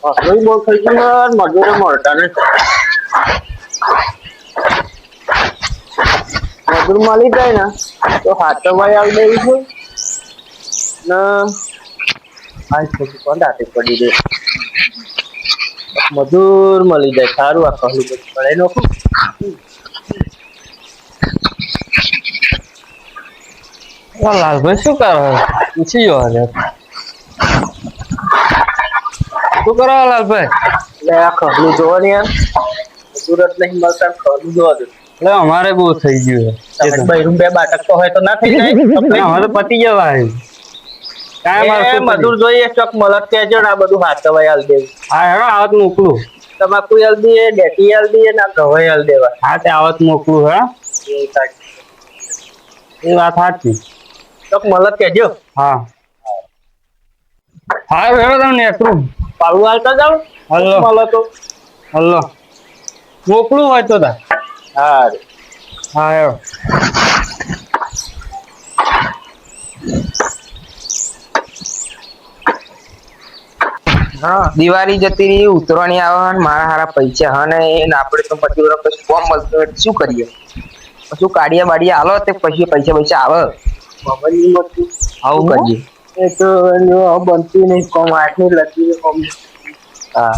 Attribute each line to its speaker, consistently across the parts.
Speaker 1: ભાઈ બહુ થઈ ગયું મજૂરો મળતા ને મજૂર મળી જાય ને તો હાથો ભાઈ આવી દેવી છે ને આ ખોટું કોણ રાતે પડી દે મજૂર મળી જાય સારું આ કહલું બધું પડે નાખું
Speaker 2: લાલભાઈ શું કરો પૂછી જો શું કરો લાલભાઈ
Speaker 1: એટલે આ ખહલું જોવો ને યાર સુરત નહીં મળતા ખહલું જોવા દે
Speaker 2: એટલે અમારે બહુ થઈ ગયું
Speaker 1: તમે બૈરું બે બાટક તો હોય તો ના થઈ જાય
Speaker 2: અમારે તો પતી જવાય
Speaker 1: એ મજૂર જોઈએ ચોક મળત કેજો ને આ બધું હાથવાય હાલ દેવું
Speaker 2: હા હેડો આવત મોકલું
Speaker 1: તમાકુ હાલ દઈએ ડેટી હાલ દઈએ ને ઘવાઈ હાલ દેવા
Speaker 2: હા તે આવત મોકલું હે એ વાત સાચી
Speaker 1: ચોક મળત કેજો
Speaker 2: હા હા હેડો તમે નેકરું
Speaker 1: પાલું હાલતા જાવ
Speaker 2: હલો
Speaker 1: મળતો
Speaker 2: હલો મોકલું હોય તો તા
Speaker 1: હા
Speaker 2: હા હેડો
Speaker 3: દિવાળી જતી રહી ઉતરવાની આવે મારા હારા પૈસા હા ને આપણે તો પછી પછી કોમ મળતું શું કરીએ પછી કાઢિયા બાડિયા હાલો તે પછી પૈસા આવે આવું કરીએ
Speaker 1: એ તો બનતી નહીં કોમ આઠની લતી કોમ
Speaker 3: હા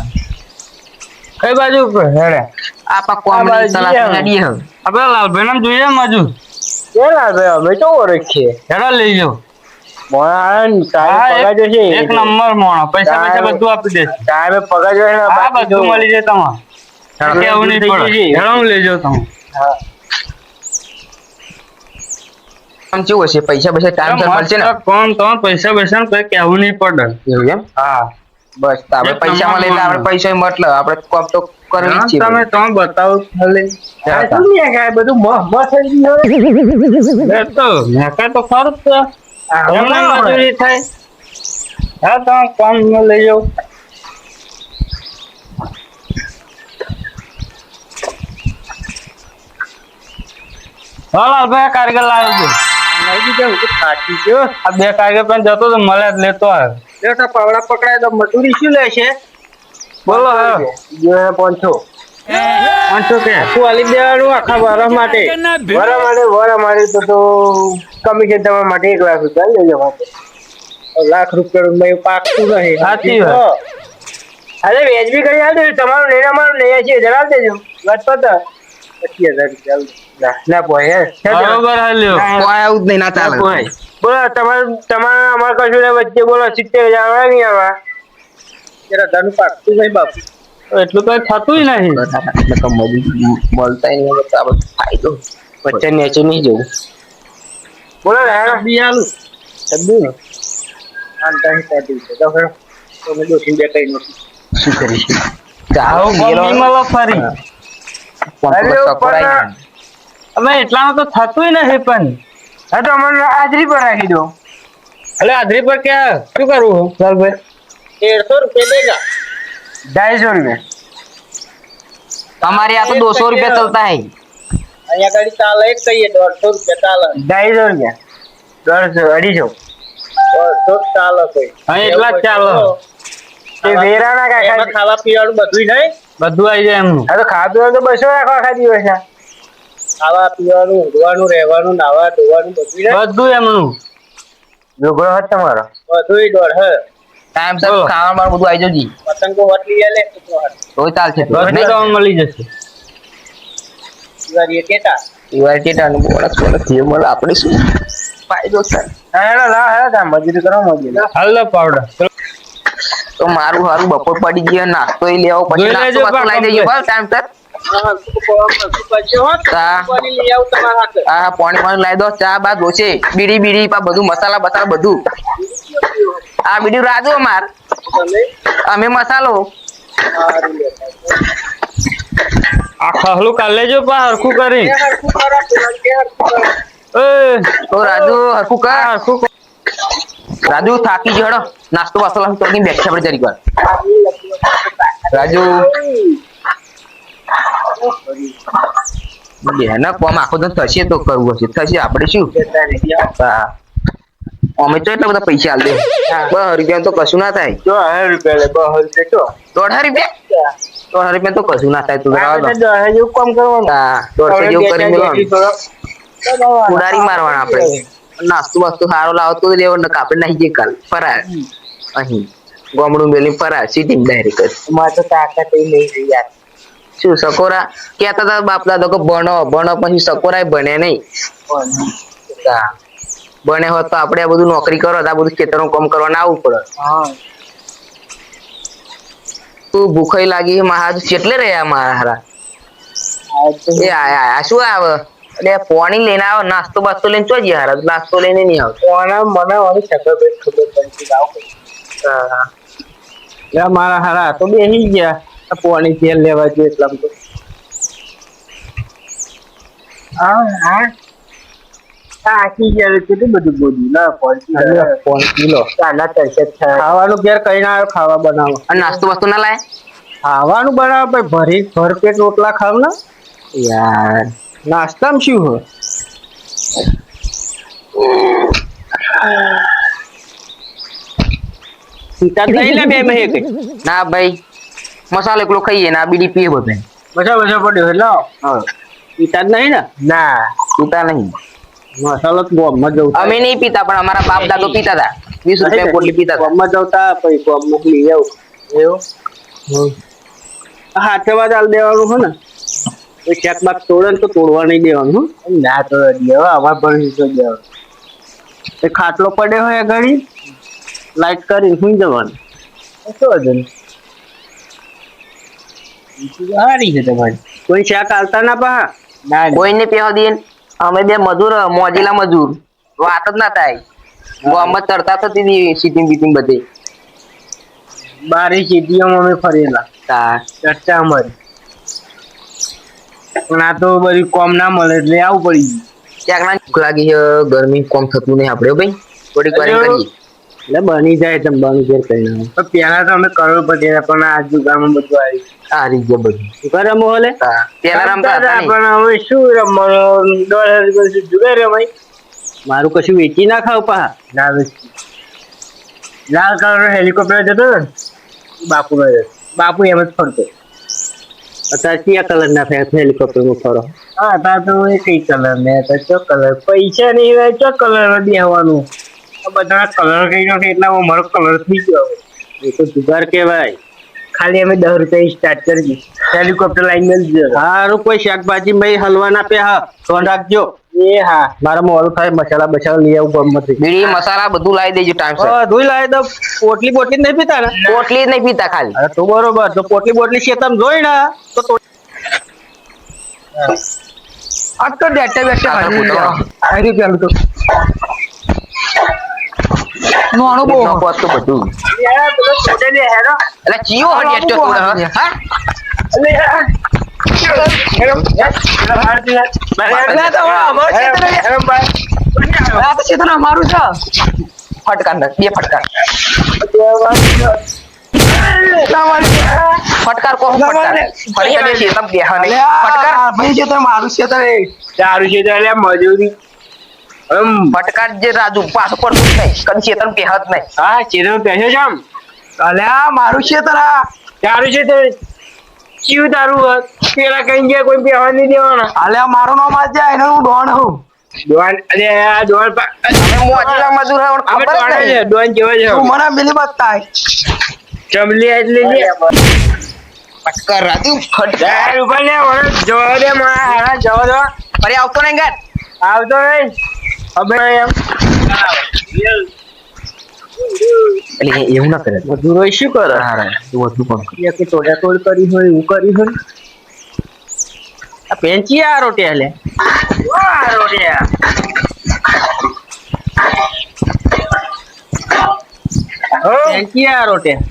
Speaker 2: કઈ બાજુ હેડે
Speaker 3: આપા કોમ સલાહ કાઢીએ હવે
Speaker 2: આપણે લાલભાઈ નામ જોઈએ મજૂર
Speaker 1: કે લાગે અમે તો ઓળખીએ
Speaker 2: હેડો લઈ જાઓ એક નંબર મોણો પૈસા બધું આપી દે
Speaker 1: ટાઈમે પગાર જોઈએ ને
Speaker 2: આ બધું મળી જાય તમારે કેવું નહીં પડે હેડો હું લઈ જાઉં તમે
Speaker 3: આમ કેવું હશે પૈસા ટાઈમ મળશે ને
Speaker 2: કોમ તો પૈસા કઈ કેવું નહીં પડે
Speaker 3: એવું એમ
Speaker 2: હા
Speaker 3: બસ આપણે પૈસા મળે એટલે આપણે પૈસા મતલબ આપણે કોમ તો કરવી જ છે
Speaker 2: તમે બતાવો ખાલી
Speaker 1: બધું મહ થઈ ગયું
Speaker 2: એ તો મેકા તો ખરું જ એમને મજૂરી થાય હા તમે કોમ લઈ જાઓ લાલભાઈ કારીગર લાવ્યો છું
Speaker 1: થાકી ગયો
Speaker 2: આ બે કારીગર પણ જતો તો મળે જ લેતો આવ્યો
Speaker 1: પાવડા પકડાય તો મજૂરી શું લે છે
Speaker 2: બોલો
Speaker 1: પાંચસો
Speaker 2: પાંચસો કે
Speaker 1: શું આલી દેવાનું આખા વરસ માટે તો કમિશન તમારા માટે 1 લાખ રૂપિયા લઈ જવા લાખ રૂપિયા પાકતું નહીં
Speaker 2: સાચી વાત
Speaker 1: અરે વેચબી કરી આલ દેજો તમારું લઈને અમારું લઈ આવીએ જણાવ દેજો ગટપત 25000 રૂપિયા ના પોય
Speaker 2: બરોબર હાલ્યો
Speaker 3: કોઈ આવું જ નહીં ના ચાલે
Speaker 1: બોલો તમારે અમારે કશું વચ્ચે બોલો 70000 વાળા નહીં આવા જરા ધન પાકતું નહીં બાપુ
Speaker 2: એટલું કઈ થતું નહીં
Speaker 3: મળતા ફાયદો વચ્ચે નીચે નહીં જવું
Speaker 1: બોલો બિયાલું સબ્બી ને આંટાની પાટી છે તો ફેર તો મેં દોશી બે કઈ નથી
Speaker 3: શું કરીશું
Speaker 2: ચાલો મળો ફરી હવે એટલામાં તો થતું નહીં પણ
Speaker 1: હા તો અમને હાજરી પર રાખી દો
Speaker 2: એટલે હાજરી પર ક્યાં શું કરવું લાલભાઈ
Speaker 1: 150 રૂપિયા દેગા 250 રૂપિયા
Speaker 3: हमारे यहाँ तो 200 रुपया चलता है
Speaker 1: અહીંયા ગાડી ચાલે એક કહીએ 150 રૂપિયા ચાલે 250 રૂપિયા 150 ચાલે કોઈ
Speaker 2: હા એટલા જ ચાલો
Speaker 1: તે વેરાના કાકા ખાવા પીવાનું બધું નહીં
Speaker 2: બધું આવી જાય એમનું
Speaker 1: હા તો ખાવા પીવાનું તો 200 રાખો આખા દિવસ ખાવા પીવાનું ઊંઘવાનું રહેવાનું નાવા ધોવાનું
Speaker 2: બધું એમનું
Speaker 1: ઝઘડો હતો તમારો બધું દોડ હે
Speaker 3: टाइम से खावा बार બધું આવી જજી
Speaker 1: પતંગો વટલી લે
Speaker 3: તો ચાલશે
Speaker 2: બધું તો મળી જશે
Speaker 1: દિવાળી કેટા
Speaker 3: નું બોનસ જે મળે આપણે શું ફાયદો થાય
Speaker 1: હેડો લા મજૂરી કરો મજૂરી
Speaker 2: હાલો પાવડર
Speaker 3: તો મારું હારું બપોર પડી ગયા નાસ્તો એ લેવો પછી નાસ્તો લઈ દેજો બસ ટાઈમ સર હા પાણી લાવી દો ચા બા દોશે બીડી પા બધું મસાલા બધું આ બીડી રાજુ અમાર અમે મસાલો
Speaker 2: આ ખહલું કાઢ લેજો પા હરખું કરી
Speaker 3: તો રાજુ હરખું કર રાજુ થાકી ગયો હેડો નાસ્તો મસાલા તો ની બેઠા આપણે જરી કર રાજુ બેના કોમ આખો તો થશે તો કરવું હશે થશે આપણે શું હા અમે તો એટલા બધા પૈસા આલ દે 10 રૂપિયા તો કશું ના થાય.
Speaker 1: જો 1000 રૂપિયા લે 200 રૂપિયા
Speaker 3: 1.5 રૂપિયા તો કશું ના થાય. તું
Speaker 1: આ
Speaker 3: બરાબર
Speaker 1: તો 10 જેવું કામ કરવાનું
Speaker 3: હા 150 જેવું કરી દેવાનું. ઉડારી મારવાના આપણે. નાસ્તો વાસ્તો સારો લાવો તો લેવો ને કાપડ નાખી દે કાલ ફરાર અહીં ગોમડું મેલી ફરાર સીટીંગ ડાયરેક્ટ.
Speaker 1: માં તો તાકાત નહીં યાર.
Speaker 3: શું સકોરા કેતા હતા બાપ દાદા કે ભણો ભણો પછી સકોરાય બને નહીં. હા. બને હોત તો આપણે આ બધું નોકરી કરો આ બધું ખેતરનું કામ કરવા ના આવવું પડે.
Speaker 1: હા
Speaker 3: તું ભૂખાઈ લાગી મારા કેટલે રહ્યા મારા હારા એ આ શું આવે એટલે પાણી લઈને આવે નાસ્તો બાસ્તો લઈને ચો જઈએ હારા નાસ્તો લઈને નહીં આવતો.
Speaker 1: કોના મને વાળી ખબર પડી જાવ.
Speaker 3: હા
Speaker 1: યા મારા હારા તો બેસી ગયા પોણી તેલ લેવા જોઈએ એટલા તો હા આખી ગયા કેટલું બધું બોલ્યું ના પોણ કિલો ચાલા તરસે ખાવાનું ઘેર કઈ ના આવ્યો ખાવા બનાવો
Speaker 3: અને નાસ્તો વાસ્તો ના લાય
Speaker 1: ખાવાનું બનાવો ભાઈ ભર પેટ રોટલા ખાવ ને
Speaker 3: યાર
Speaker 1: નાસ્તામાં શું હોય સીતા નહીં લે બે મહે
Speaker 3: ના ભાઈ મસાલો એકલો ખાઈએ ના બીડી પીએ બધે
Speaker 1: બસા પડ્યો એટલે સીતા જ નહીં ને ના
Speaker 3: પીતા નહીં
Speaker 1: મસાલો તો ગોમમાં જવું
Speaker 3: અમે નહીં પીતા પણ અમારા બાપ દાદો પીતા હતા 20 રૂપિયા પોટલી પીતા હતા.
Speaker 1: ગોમમાં જવતા પછી ગોમમાં લઈ આવું એવું હાથે વાત આલ દેવાનું હોય ને એ ચેક બાક તોડે ને તો તોડવા નહીં દેવાનું ના તો દેવા અમારે પણ દેવાનું એ ખાટલો પડ્યો હોય ઘડી લાઈટ કરી સુઈ જવાનું શું હતું સારી છે તમારી કોઈ શાક આલતા ના પા ના
Speaker 3: કોઈને પેવા દઈએ અમે બે મજૂર મોજીલા મજૂર વાત જ ના થાય ગામમાં ચડતા થતી સીટિંગ બીટિંગ બધી
Speaker 1: બારી સીટીઓમાં અમે ફરેલા ચર્ચા અમારી પણ આ તો બધી કોમ ના મળે એટલે આવું પડી ગયું
Speaker 3: ક્યાંક ના ભૂખ લાગી છે ગરમી કોમ થતું નહીં આપણે ભાઈ થોડીક વાર કરીએ
Speaker 1: એટલે બની જાય તમે બની ઘેર કઈ ના પેલા તો અમે કરોડપતિ હતા પણ આ જુગારમાં બધું આવી
Speaker 3: આ રીતે બધું
Speaker 1: કરે મોહલે
Speaker 3: પેલા રમતા હતા
Speaker 1: પણ હવે શું રમવાનું $1.50 જુગાર રમાય મારું કશું વેચી ના ખાવ પા ના વેચી લાલ કલર હેલિકોપ્ટર જતો ને બાપુ બાપુ એમ જ ફરતો અત્યારે કયા કલર ના હેલિકોપ્ટર માં ફરો હા અત્યારે તો એ કઈ કલર ને ચો કલર પૈસા નહીં રહે ચો કલર બેહવાનું બધા કલર કઈ નાખે એટલા મારો કલર થઈ ગયો એ તો જુગાર કેવાય ખાલી અમે $10 સ્ટાર્ટ કરી હેલિકોપ્ટર લાઈન મેળજો સારું કોઈ શાકભાજી ભાઈ હલવા ના પે હા ફોન રાખજો એ હા મારા મોડું થાય મસાલા બસાલા લઈ આવું ગમત
Speaker 3: બીડી મસાલા બધું લાવી દેજો ટાઈમ
Speaker 1: ધોઈ લાવી દો પોટલી બોટલી નહીં પીતા ને
Speaker 3: પોટલી નહીં પીતા ખાલી
Speaker 1: અરે તો બરોબર તો પોટલી બોટલી છે તમે જોઈ ને તો આ તો ડેટા બેટા હારી પેલું તો નોણો બહુ
Speaker 3: તો બધું એટલે ચીઓ હડી તો હા
Speaker 1: મારું છે
Speaker 3: ફટકાર બે ફટકાર ફટકાર કો ફટકાર ફરી દે છે તમ બેહા નહીં ફટકાર
Speaker 1: ભાઈ છે તો મારું છે તો ચારું છે તો એટલે મજૂરી
Speaker 3: ફટકાર જે રાજુ પાછો પડતું નહીં કદી ચેતન પહેત નહીં
Speaker 1: હા ચેતન પહેર્યો છે આમ અલ્યા મારું છે તારા ચારું છે તો ચીવ તારું પેલા કઈ ગયા કોઈ પહેવા નહીં દેવાના અલ્યા મારું નામ આજ જાય એને હું ડોન હું ડોન અરે આ ડોન
Speaker 3: અમે મોજીલા મજૂર હે ખબર જ નહીં
Speaker 1: ડોન કેવો છે
Speaker 2: તું મને મિલી બતાય
Speaker 1: ચમલી એટલે લે
Speaker 3: ફટકાર રાજુ ફટકાર
Speaker 1: ઉપર લે જવા દે મારા હારા જવા દો
Speaker 3: ફરી આવતો નહીં ગાત
Speaker 1: આવતો નહીં હવે એમ
Speaker 3: એટલે એવું ના કરે
Speaker 1: મજૂરો શું કરે
Speaker 3: હા બધું પણ
Speaker 1: કે તોડા તોડ કરી હોય એવું કરી હોય આ પેન્ચી આ રોટિયા લે આ રોટિયા પેન્ચી આ રોટિયા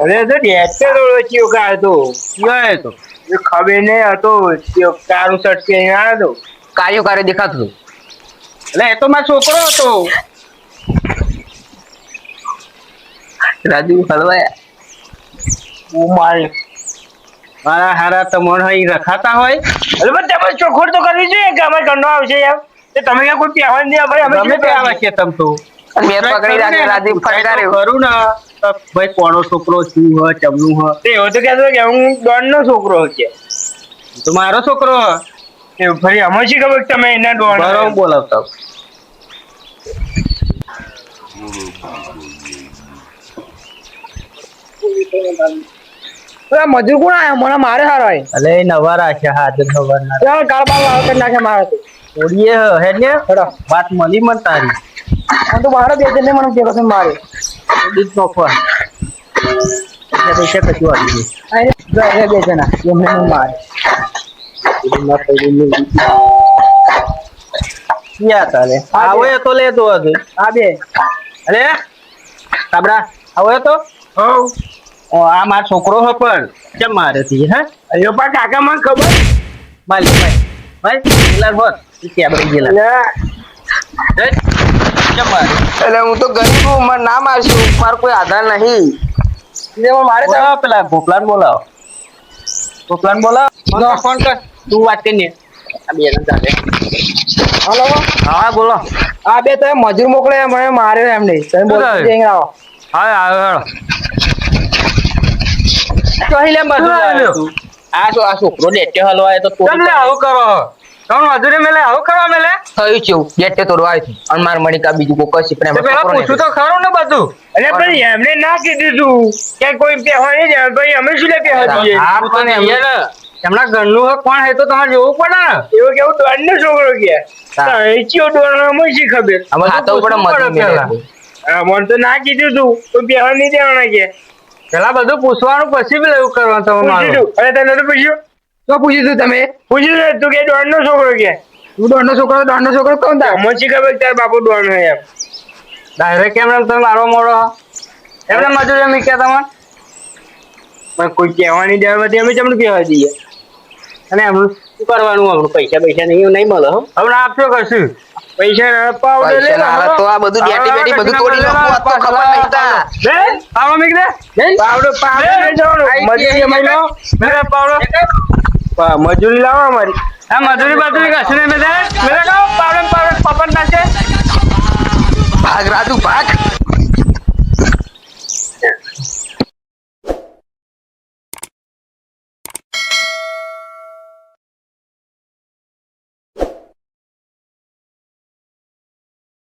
Speaker 1: અરે તો ડેટે રોટિયો કાઢતો ગયો તો એ ખબર નહીં હતો કારું શર્ટ પહેરીને આવ્યો હતો
Speaker 3: કાર્યો કાર્ય દેખાતું
Speaker 1: એટલે એ તો મારો છોકરો હતો
Speaker 3: રાજુ હલવાયા
Speaker 1: મારા હારા તમને અહીં રખાતા હોય એટલે બધા ચોખોડ તો કરવી જોઈએ કે અમારે કંડો આવશે યાર તમે ક્યાં કોઈ પહેવા નહીં ભાઈ અમે પહેવા છે તમ તો
Speaker 3: અને બે પકડી રાખે રાજી ફટકાર્યો.
Speaker 1: કરું ને તો ભાઈ કોનો છોકરો શું હ ચમનું હ
Speaker 2: એવો તો કહેતો કે હું ડોન નો છોકરો કે
Speaker 1: તો મારો છોકરો હ
Speaker 2: એ ફરી અમે શી ખબર કે તમે એના ડોન
Speaker 1: બરાબર બોલાવતા
Speaker 3: પેલા મજૂર કોણ આયા મને મારે હારો આય
Speaker 1: અલે નવા રાખ્યા હાજર ખબર ના
Speaker 3: ચાલ કાળ બાળ લાવ કરી નાખે મારે તો
Speaker 1: ઓડીએ હેડ ને વાત મળી મન તારી
Speaker 3: હું તો બહાર બે જણને મને કેલો છે મારે
Speaker 1: દીક નો ફોન પૈસા કશું આવી
Speaker 3: આય બે જણા એમને હું મારે
Speaker 1: યા તારે આવો એ તો લેતો હતો
Speaker 3: આ બે
Speaker 1: અરે કાબરા આવો એ તો
Speaker 2: હવ
Speaker 1: ઓ આ મારો છોકરો હ પણ કેમ મારે થી હે
Speaker 2: અયો પા કાકા મને ખબર
Speaker 1: માલી ભાઈ ગેલા હોત ક્યાં બળી ગયેલા કેમ મારે
Speaker 3: એટલે હું તો ગરીબ હું મને ના મારશું મારો કોઈ આધાર નહીં મારે
Speaker 1: બોલાવો પેલા ગોપલાન બોલાવો ફોન કર તું વાત કરીને આ બે જણ ચાલે
Speaker 3: હલો
Speaker 1: હા બોલો
Speaker 3: આ બે તમે મજૂર મોકલે મને માર્યો એમને તમે બોલો
Speaker 1: શું
Speaker 3: જઈને આવો
Speaker 1: હા આવ્યો કહી લે બધું આ છોકરો ડેટે હલવાય તો
Speaker 2: તમને આવું કરો કોણ મજૂરી મેલે આવું કરવા મેલે
Speaker 3: થયું છે ગેટે તોડવા આવ્યું હતું અને માર મણિકા બીજું કોઈ કશી પ્રેમ
Speaker 2: તો પેલા પૂછું તો ખરું ને બધું અરે ભાઈ એમને ના કીધું તું કે કોઈ પહેવા નહીં જાય ભાઈ અમે શું લે પહેવા દઈએ
Speaker 1: હા પણ એમના ઘરનું હક કોણ હે તો તમારે જોવું પડે ને
Speaker 2: એવું કેવું ડોન નો છોકરો કે ચિયો ડોન અમે શી ખબર
Speaker 3: હા તો પણ મજૂર
Speaker 1: પેલા
Speaker 2: મને તો ના કીધું તું કોઈ પહેવા નહીં દેવાના કે
Speaker 1: પેલા બધું પૂછવાનું પછી બી એવું કરવાનું તમે
Speaker 2: પૂછ્યું
Speaker 1: મારું
Speaker 2: તું અરે તને તો પૂછ્યું
Speaker 3: શું પૂછ્યું તું તમે
Speaker 2: પૂછ્યું તું કે ડોન નો છોકરો કે
Speaker 3: તું દોડનો છોકરો કોણ તા
Speaker 2: અમે શી ખબર તાર બાપુ ડોન હોય એમ
Speaker 1: ડાયરેક્ટ કેમ તમે મારો મોડો એમને મજૂરી મૂક્યા તમારે
Speaker 2: પણ કોઈ કહેવાની દેવાથી અમે તમને કહેવા દઈએ
Speaker 1: અને એમનું શું કરવાનું આપણું પૈસા નહીં મળે હો
Speaker 2: હવે આપશો કશું પૈસા ના પાવડર લે
Speaker 3: પૈસા ના હાલે તો આ બધું બેટી બેટી બધું તોડી નાખું આ તો ખબર નહીં તા
Speaker 2: પાવડો મીક દે પાવડો લઈ જવાનું મજૂરી અમે લાવો પાવડો મજૂરી લાવો અમારી
Speaker 1: આ મજૂરી કશું નહીં મેં કહો પાવડે પપન નાખે
Speaker 3: ભાગ રાજુ ભાગ